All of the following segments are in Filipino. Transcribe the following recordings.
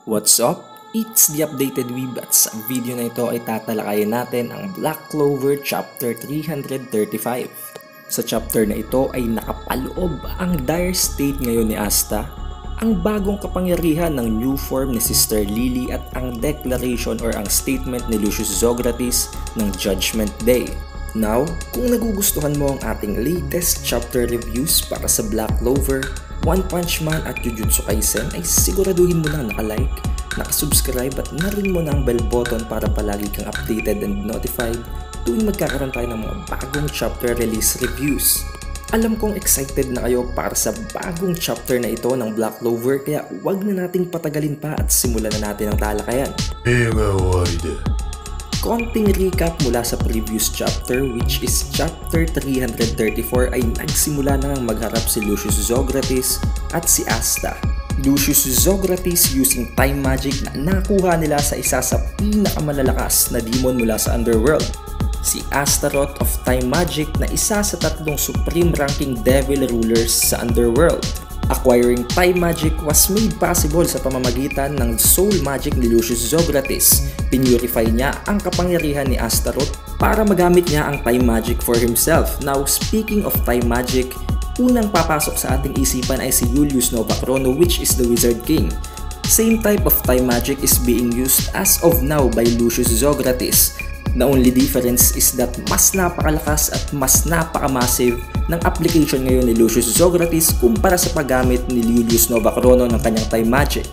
What's up? It's the Updated Weeb at sa video na ito ay tatalakayin natin ang Black Clover Chapter 335. Sa chapter na ito ay nakapaloob ang dire state ngayon ni Asta, ang bagong kapangyarihan ng new form ni Sister Lily at ang declaration or ang statement ni Lucius Zografis ng Judgment Day. Now, kung nagugustuhan mo ang ating latest chapter reviews para sa Black Clover, One Punch Man at Jujutsu Kaisen ay siguraduhin mo na nakalike, nakasubscribe at na-ring mo na ang bell button para palagi kang updated and notified tuwing magkakaroon tayo ng mga bagong chapter release reviews. Alam kong excited na kayo para sa bagong chapter na ito ng Black Clover kaya huwag na nating patagalin pa at simulan na natin ang talakayan. Konting recap mula sa previous chapter which is chapter 334 ay nagsimula na ang magharap si Lucius Zografis at si Asta. Lucius Zografis using time magic na nakuha nila sa isa sa pinakamalalakas na demon mula sa underworld, si Astaroth of time magic na isa sa tatlong supreme ranking devil rulers sa underworld. Acquiring time magic was made possible sa pamamagitan ng soul magic ni Lucius Zografis. Pinurify niya ang kapangyarihan ni Astaroth para magamit niya ang time magic for himself. Now, speaking of time magic, unang papasok sa ating isipan ay si Julius Novachrono which is the Wizard King. Same type of time magic is being used as of now by Lucius Zografis. The only difference is that mas napakalakas at mas napakamassive ng application ngayon ni Lucius Zografis kumpara sa paggamit ni Julius Novachrono ng kanyang time magic.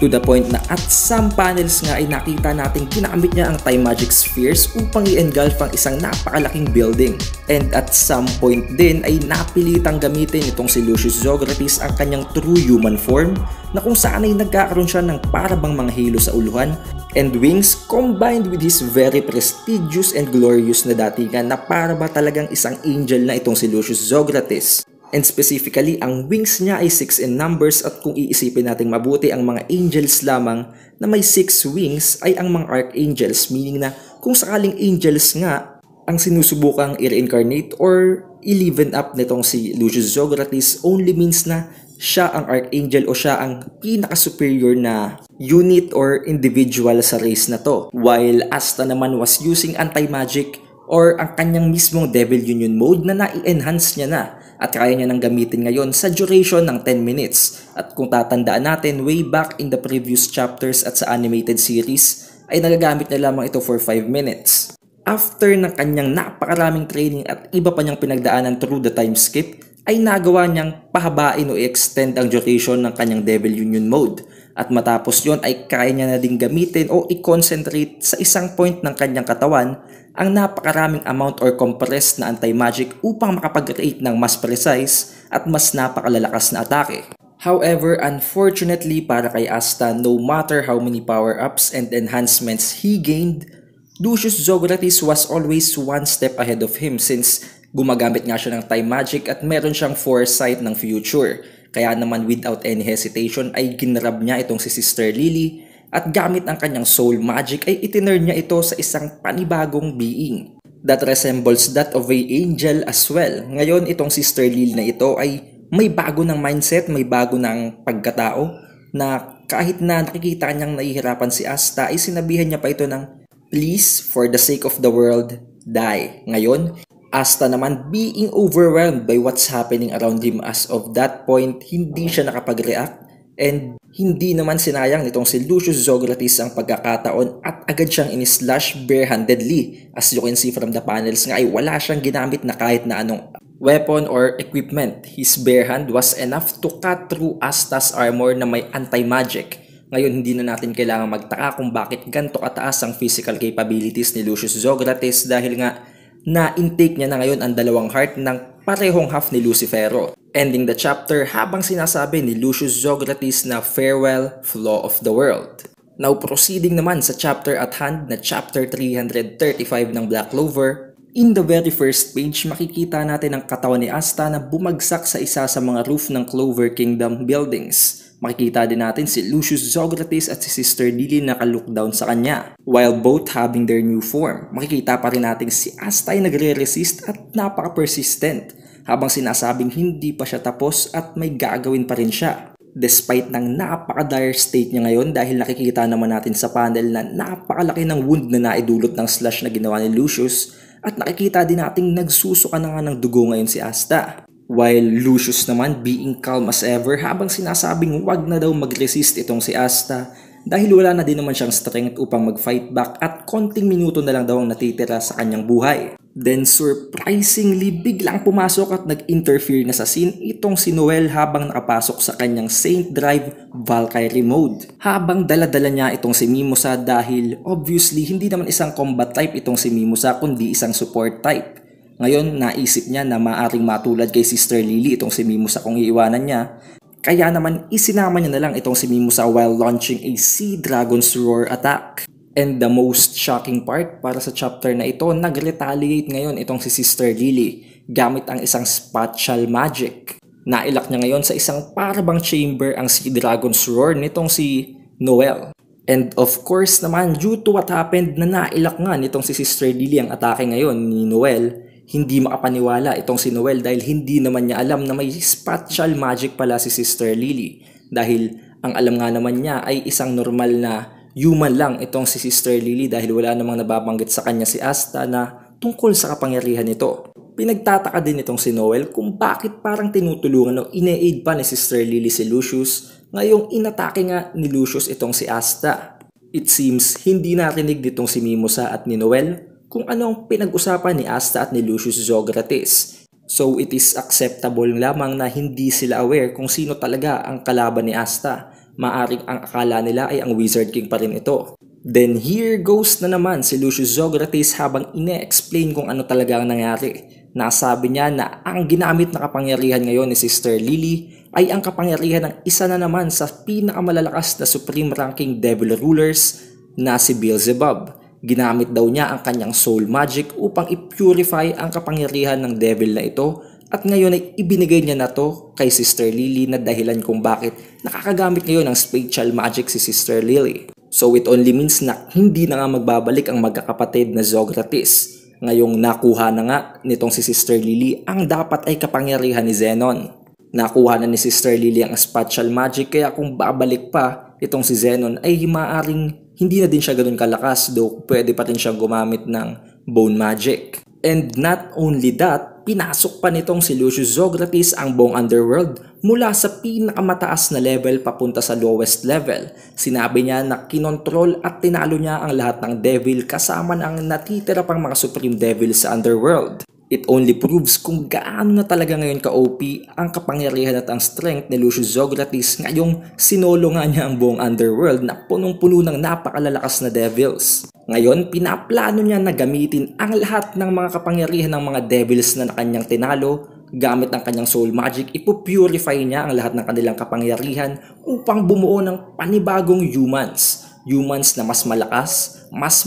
To the point na at some panels nga ay nakita natin ginamit niya ang time magic spheres upang i-engulf ang isang napakalaking building. And at some point din ay napilitang gamitin itong si Lucius Zografis ang kanyang true human form na kung saan ay nagkakaroon siya ng parabang mga halo sa uluhan and wings combined with his very prestigious and glorious na datingan na para ba talagang isang angel na itong si Lucius Zografis. And specifically, ang wings niya ay 6 in numbers at kung iisipin natin mabuti ang mga angels lamang na may 6 wings ay ang mga archangels, meaning na kung sakaling angels nga ang sinusubukang i-reincarnate or i-liven up nitong si Lucius Zografis only means na siya ang archangel o siya ang pinaka-superior na unit or individual sa race na to. While Asta naman was using anti-magic or ang kanyang mismong Devil Union mode na na-enhance niya na at kaya niya nang gamitin ngayon sa duration ng 10 minutes. At kung tatandaan natin, way back in the previous chapters at sa animated series, ay nagagamit niya lamang ito for 5 minutes. After ng kanyang napakaraming training at iba pa niyang pinagdaanan through the time skip, ay nagawa niyang pahabain o i-extend ang duration ng kanyang Devil Union mode. At matapos yon ay kaya niya na din gamitin o i-concentrate sa isang point ng kanyang katawan ang napakaraming amount or compressed na anti-magic upang makapag-create ng mas precise at mas napakalalakas na atake. However, unfortunately para kay Asta, no matter how many power-ups and enhancements he gained, Lucius Zografis was always one step ahead of him since gumagamit nga siya ng time magic at meron siyang foresight ng future. Kaya naman without any hesitation ay ginrab niya itong si Sister Lily at gamit ang kanyang soul magic ay itinurn niya ito sa isang panibagong being that resembles that of an angel as well. Ngayon itong Sister Lily na ito ay may bago ng mindset, may bago ng pagkatao na kahit na nakikita niyang nahihirapan si Asta ay sinabihan niya pa ito ng please for the sake of the world, die. Ngayon, Asta naman being overwhelmed by what's happening around him as of that point, hindi siya nakapag-react and hindi naman sinayang nitong si Lucius Zografis ang pagkakataon at agad siyang in-slash barehandedly. As you can see from the panels nga ay wala siyang ginamit na kahit na anong weapon or equipment. His bare hand was enough to cut through Asta's armor na may anti-magic. Ngayon hindi na natin kailangan magtaka kung bakit ganito kataas ang physical capabilities ni Lucius Zografis dahil nga na-intake niya na ngayon ang dalawang heart ng parehong half ni Lucifero. Ending the chapter habang sinasabi ni Lucius Zografis na farewell, flaw of the world. Now proceeding naman sa chapter at hand na chapter 335 ng Black Clover, in the very first page makikita natin ang katawan ni Asta na bumagsak sa isa sa mga roof ng Clover Kingdom buildings. Makikita din natin si Lucius Zografis at si Sister Lily naka-look down sa kanya. While both having their new form, makikita pa rin natin si Asta ay nagre-resist at napaka-persistent habang sinasabing hindi pa siya tapos at may gagawin pa rin siya. Despite ng napaka-dire state niya ngayon dahil nakikita naman natin sa panel na napakalaki ng wound na naidulot ng slash na ginawa ni Lucius at nakikita din nating nagsusuka na nga ng dugo ngayon si Asta. While Lucius naman being calm as ever habang sinasabing wag na daw mag-resist itong si Asta dahil wala na din naman siyang strength upang mag-fight back at konting minuto na lang daw ang natitira sa kanyang buhay. Then surprisingly, biglang pumasok at nag-interfere na sa scene itong si Noel habang nakapasok sa kanyang Saint Drive Valkyrie mode. Habang daladala niya itong si Mimosa dahil obviously hindi naman isang combat type itong si Mimosa kundi isang support type. Ngayon naisip niya na maaring matulad kay Sister Lily itong si Mimosa kung iiwanan niya. Kaya naman isinama niya na lang itong si Mimosa while launching a Sea Dragon's Roar attack. And the most shocking part para sa chapter na ito, nag-retaliate ngayon itong si Sister Lily gamit ang isang spatial magic. Nailak niya ngayon sa isang parabang chamber ang Sea Dragon's Roar nitong si Noel. And of course naman, due to what happened na nailak nga nitong si Sister Lily ang atake ngayon ni Noel, hindi makapaniwala itong si Noel dahil hindi naman niya alam na may spatial magic pala si Sister Lily. Dahil ang alam nga naman niya ay isang normal na human lang itong si Sister Lily dahil wala namang nababanggit sa kanya si Asta na tungkol sa kapangyarihan nito. Pinagtataka din itong si Noel kung bakit parang tinutulungan o ine-aid pa ni Sister Lily si Lucius ngayong inatake nga ni Lucius itong si Asta. It seems hindi narinig ditong si Mimosa at ni Noel kung ano ang pinag-usapan ni Asta at ni Lucius Zografis. So it is acceptable lamang na hindi sila aware kung sino talaga ang kalaban ni Asta. Maaring ang akala nila ay ang Wizard King pa rin ito. Then here goes na naman si Lucius Zografis habang ine-explain kung ano talaga ang nangyari. Nasabi niya na ang ginamit na kapangyarihan ngayon ni Sister Lily ay ang kapangyarihan ng isa na naman sa pinakamalalakas na supreme ranking devil rulers na si Beelzebub. Ginamit daw niya ang kanyang soul magic upang i-purify ang kapangyarihan ng devil na ito at ngayon ay ibinigay niya na to kay Sister Lily na dahilan kung bakit nakakagamit ngayon ng spatial magic si Sister Lily. So it only means na hindi na nga magbabalik ang magkakapatid na Zografis. Ngayong nakuha na nga nitong si Sister Lily ang dapat ay kapangyarihan ni Zenon. Nakuha na ni Sister Lily ang spatial magic kaya kung babalik pa itong si Zenon ay maaaring hindi na din siya ganoon kalakas though pwede pa rin siyang gumamit ng bone magic. And not only that, pinasok pa nitong si Lucius Zografis ang buong underworld mula sa pinakamataas na level papunta sa lowest level. Sinabi niya na kinontrol at tinalo niya ang lahat ng devil kasama ng natitira pang mga supreme devil sa underworld. It only proves kung gaano na talaga ngayon ka-OP ang kapangyarihan at ang strength ni Lucius Zografis ngayong sinolo nga niya ang buong underworld na punong-puno ng napakalalakas na devils. Ngayon, pinaplano niya na gamitin ang lahat ng mga kapangyarihan ng mga devils na kanyang tinalo gamit ang kanyang soul magic. Ipupurify niya ang lahat ng kanilang kapangyarihan upang bumuo ng panibagong humans. Humans na mas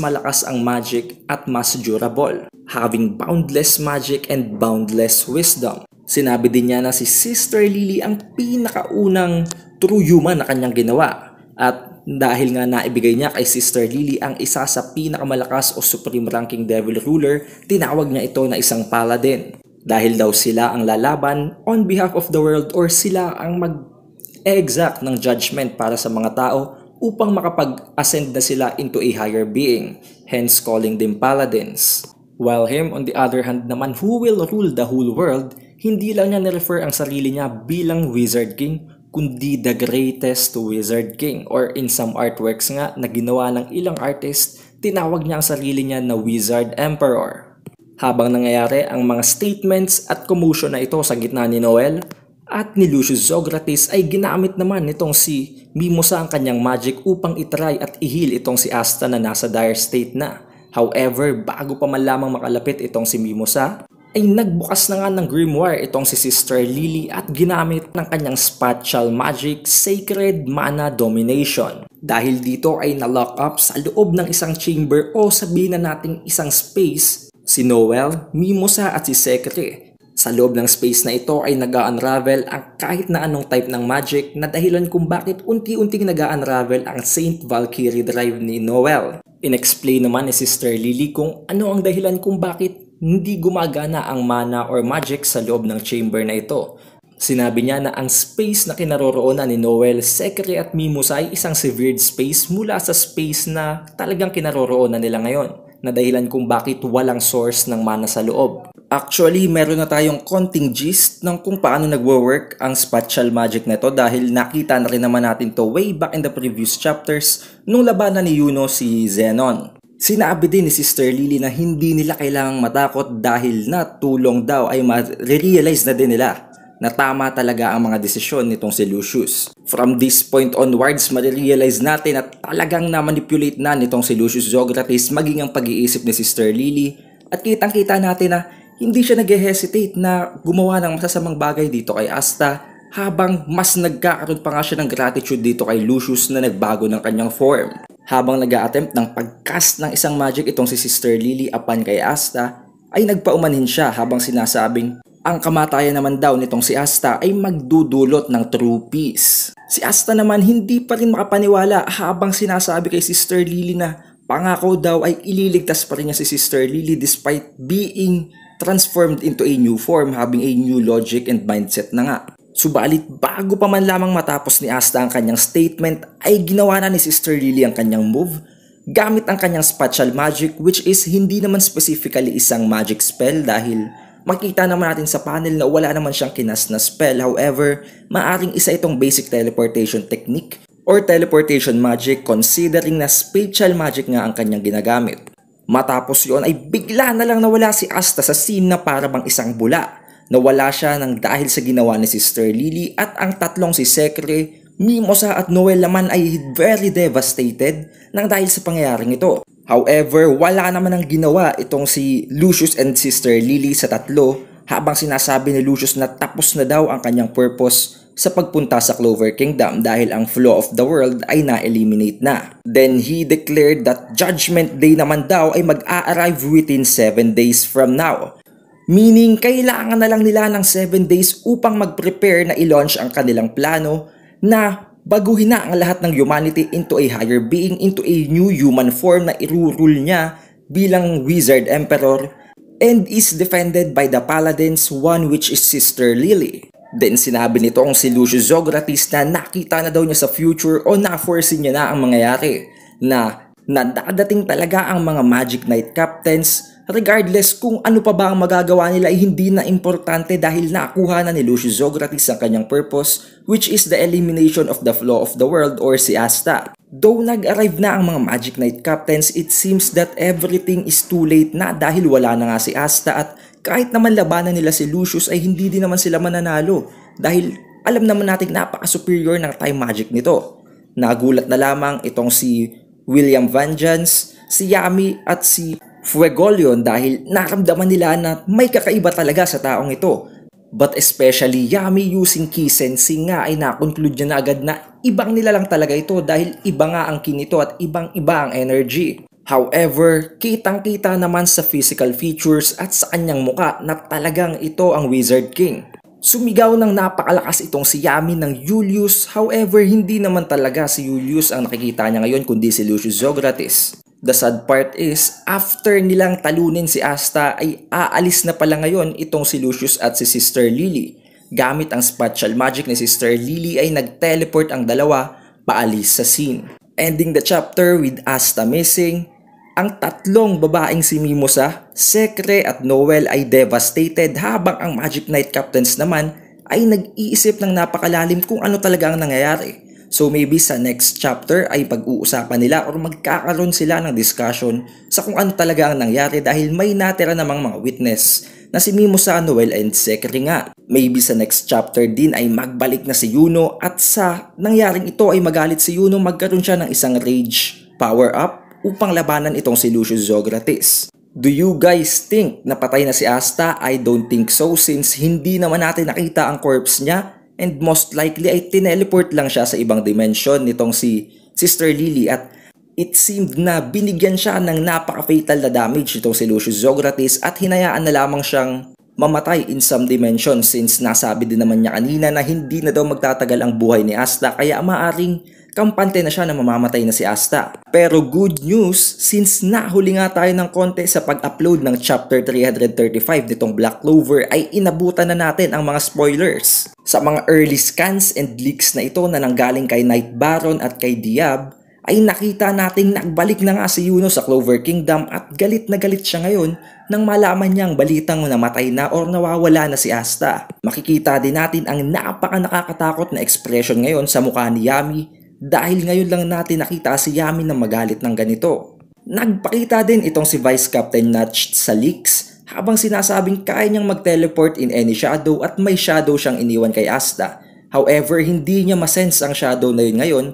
malakas ang magic at mas durable, having boundless magic and boundless wisdom. Sinabi din niya na si Sister Lily ang pinakaunang true human na kanyang ginawa at dahil nga naibigay niya kay Sister Lily ang isa sa pinakamalakas o supreme ranking devil ruler, tinawag niya ito na isang paladin. Dahil daw sila ang lalaban on behalf of the world or sila ang mag-exact ng judgment para sa mga tao upang makapag-ascend na sila into a higher being, hence calling them paladins. While him, on the other hand naman, who will rule the whole world, hindi lang niya nirefer ang sarili niya bilang Wizard King, kundi the greatest Wizard King. Or in some artworks nga na ginawa ng ilang artist, tinawag niya ang sarili niya na Wizard Emperor. Habang nangyayari ang mga statements at commotion na ito sa gitna ni Noel at ni Lucius Zografis ay ginamit naman nitong si Mimosa ang kanyang magic upang itry at i-heal itong si Asta na nasa dire state na. However, bago pa man lamang makalapit itong si Mimosa, ay nagbukas na nga ng grimoire itong si Sister Lily at ginamit ng kanyang spatial magic, Sacred Mana Domination. Dahil dito ay na-lock up sa loob ng isang chamber o sabihin na nating isang space, si Noel, Mimosa at si Sekre. Sa loob ng space na ito ay nag-unravel ang kahit na anong type ng magic na dahilan kung bakit unti-unting nag-unravel ang Saint Valkyrie Drive ni Noel. Inexplain naman ni Sister Lily kung ano ang dahilan kung bakit hindi gumagana ang mana or magic sa loob ng chamber na ito. Sinabi niya na ang space na kinaroroonan ni Noel, Sekre at Mimosa ay isang severed space mula sa space na talagang kinaroroonan nila ngayon, na dahilan kung bakit walang source ng mana sa loob. Actually, meron na tayong konting gist ng kung paano nagwo-work ang spatial magic na to dahil nakita na rin naman natin to way back in the previous chapters nung labanan ni Yuno si Zenon. Sinabi din ni Sister Lily na hindi nila kailangang matakot dahil natulong daw ay ma-realize na din nila na tama talaga ang mga desisyon nitong si Lucius. From this point onwards, ma-realize natin at talagang na-manipulate na nitong si Lucius Zografis maging ang pag-iisip ni Sister Lily at kitang-kita natin na hindi siya nag-hesitate na gumawa ng masasamang bagay dito kay Asta habang mas nagkakaroon pa nga siya ng gratitude dito kay Lucius na nagbago ng kanyang form. Habang nag-a-attempt ng pag-cast ng isang magic itong si Sister Lily upon kay Asta, ay nagpaumanhin siya habang sinasabing ang kamatayan naman daw nitong si Asta ay magdudulot ng true peace. Si Asta naman hindi pa rin makapaniwala habang sinasabi kay Sister Lily na pangako daw ay ililigtas pa rin niya si Sister Lily despite being transformed into a new form, having a new logic and mindset na nga. Subalit bago pa man lamang matapos ni Asta ang kanyang statement ay ginawa na ni Sister Lily ang kanyang move gamit ang kanyang spatial magic, which is hindi naman specifically isang magic spell dahil makita naman natin sa panel na wala naman siyang kinas na spell. However, maaring isa itong basic teleportation technique or teleportation magic considering na spatial magic nga ang kanyang ginagamit. Matapos yon ay bigla na lang nawala si Asta sa scene na para bang isang bula. Nawala siya ng dahil sa ginawa ni Sister Lily at ang tatlong si Sekre, Mimosa at Noel naman ay very devastated nang dahil sa pangyayaring ito. However, wala naman ang ginawa itong si Lucius and Sister Lily sa tatlo habang sinasabi ni Lucius na tapos na daw ang kanyang purpose sa pagpunta sa Clover Kingdom dahil ang flow of the world ay na-eliminate na. Then he declared that Judgment Day naman daw ay mag-a-arrive within 7 days from now. Meaning, kailangan na lang nila ng 7 days upang mag-prepare na i-launch ang kanilang plano na baguhin na ang lahat ng humanity into a higher being, into a new human form na irurule niya bilang Wizard Emperor and is defended by the Paladins, one which is Sister Lily. Then sinabi nitong si Lucius Zografis na nakita na daw niya sa future o na-foresee niya na ang mangyayari na dadating talaga ang mga Magic Knight Captains regardless kung ano pa ba ang magagawa nila ay hindi na importante dahil nakuha na ni Lucius Zografis ang kanyang purpose, which is the elimination of the flow of the world or si Asta. Though nag-arrive na ang mga Magic Knight Captains, it seems that everything is too late na dahil wala na nga si Asta at kahit naman labanan nila si Lucius ay hindi din naman sila mananalo dahil alam naman natin napaka-superior ng time magic nito. Nagulat na lamang itong si William Vengeance, si Yami at si Fuegolion dahil naramdaman nila na may kakaiba talaga sa taong ito. But especially Yami using key sensing nga ay nakonclude niya na agad na ibang nila lang talaga ito dahil iba nga ang key nito at ibang-iba ang energy. However, kitang-kita naman sa physical features at sa kanyang muka na talagang ito ang Wizard King. Sumigaw ng napakalakas itong si Yami ng Julius, however hindi naman talaga si Julius ang nakikita niya ngayon kundi si Lucius Zografis. The sad part is, after nilang talunin si Asta ay aalis na pala ngayon itong si Lucius at si Sister Lily. Gamit ang spatial magic ni Sister Lily ay nag-teleport ang dalawa paalis sa scene. Ending the chapter with Asta missing, ang tatlong babaeng si Mimosa, Sekre at Noel ay devastated habang ang Magic Knight Captains naman ay nag-iisip ng napakalalim kung ano talaga ang nangyayari. So maybe sa next chapter ay pag-uusapan nila or magkakaroon sila ng discussion sa kung ano talaga ang nangyari dahil may natira namang mga witness na si Mimosa, Noel and Sekre nga. Maybe sa next chapter din ay magbalik na si Yuno at sa nangyaring ito ay magalit si Yuno, magkaroon siya ng isang rage power up upang labanan itong si Lucius Zografis. Do you guys think napatay na si Asta? I don't think so since hindi naman natin nakita ang corpse niya. And most likely ay tineleport lang siya sa ibang dimension nitong si Sister Lily at it seemed na binigyan siya ng napaka-fatal na damage itong si Lucius Zografis at hinayaan na lamang siyang mamatay in some dimension since nasabi din naman niya kanina na hindi na daw magtatagal ang buhay ni Asta kaya maaring kampante na siya na mamamatay na si Asta. Pero good news, since nahuli nga tayo ng konti sa pag-upload ng chapter 335 nitong Black Clover, ay inabutan na natin ang mga spoilers. Sa mga early scans and leaks na ito na nanggaling kay Night Baron at kay Diab, ay nakita nating nagbalik na nga si Yuno sa Clover Kingdom at galit na galit siya ngayon nang malaman niyang balitang namatay na o nawawala na si Asta. Makikita din natin ang napaka-nakakatakot na expression ngayon sa mukha ni Yami dahil ngayon lang natin nakita si Yami na magalit ng ganito. Nagpakita din itong si Vice Captain Notch sa leaks habang sinasabing kaya niyang mag-teleport in any shadow at may shadow siyang iniwan kay Asta. However, hindi niya masense ang shadow na yun ngayon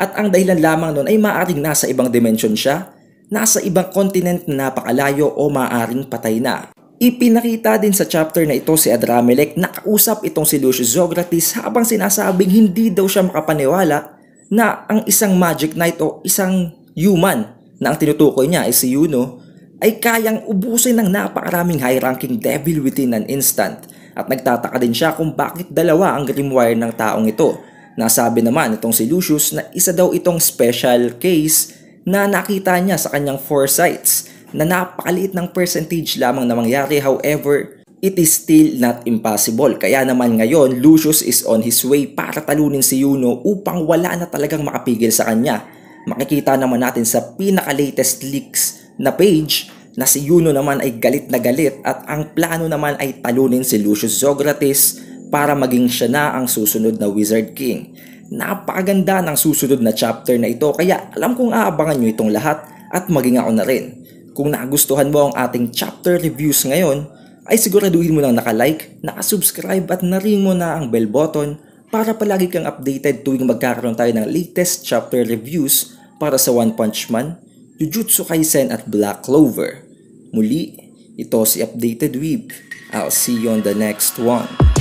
at ang dahilan lamang nun ay maaaring nasa ibang dimension siya, nasa ibang continent na napakalayo o maaaring patay na. Ipinakita din sa chapter na ito si Adramelech na kausap itong si Lucius Zografis habang sinasabing hindi daw siya makapaniwala na ang isang Magic Knight o isang human na ang tinutukoy niya ay si Yuno ay kayang ubusin ng napakaraming high-ranking devil within an instant. At nagtataka din siya kung bakit dalawa ang grimoire ng taong ito. Nasabi naman itong si Lucius na isa daw itong special case na nakita niya sa kanyang foresights na napakaliit ng percentage lamang na mangyari. However, it is still not impossible. Kaya naman ngayon, Lucius is on his way para talunin si Yuno upang wala na talagang makapigil sa kanya. Makikita naman natin sa pinaka-latest leaks na page na si Yuno naman ay galit na galit at ang plano naman ay talunin si Lucius Zografis para maging siya na ang susunod na Wizard King. Napakaganda ng susunod na chapter na ito kaya alam kong aabangan nyo itong lahat at maging ako na rin. Kung nagustuhan mo ang ating chapter reviews ngayon, ay siguraduhin mo lang naka-like, naka-subscribe at na-ring mo na ang bell button para palagi kang updated tuwing magkakaroon tayo ng latest chapter reviews para sa One Punch Man, Jujutsu Kaisen at Black Clover. Muli, ito si Updated Weeb. I'll see you on the next one.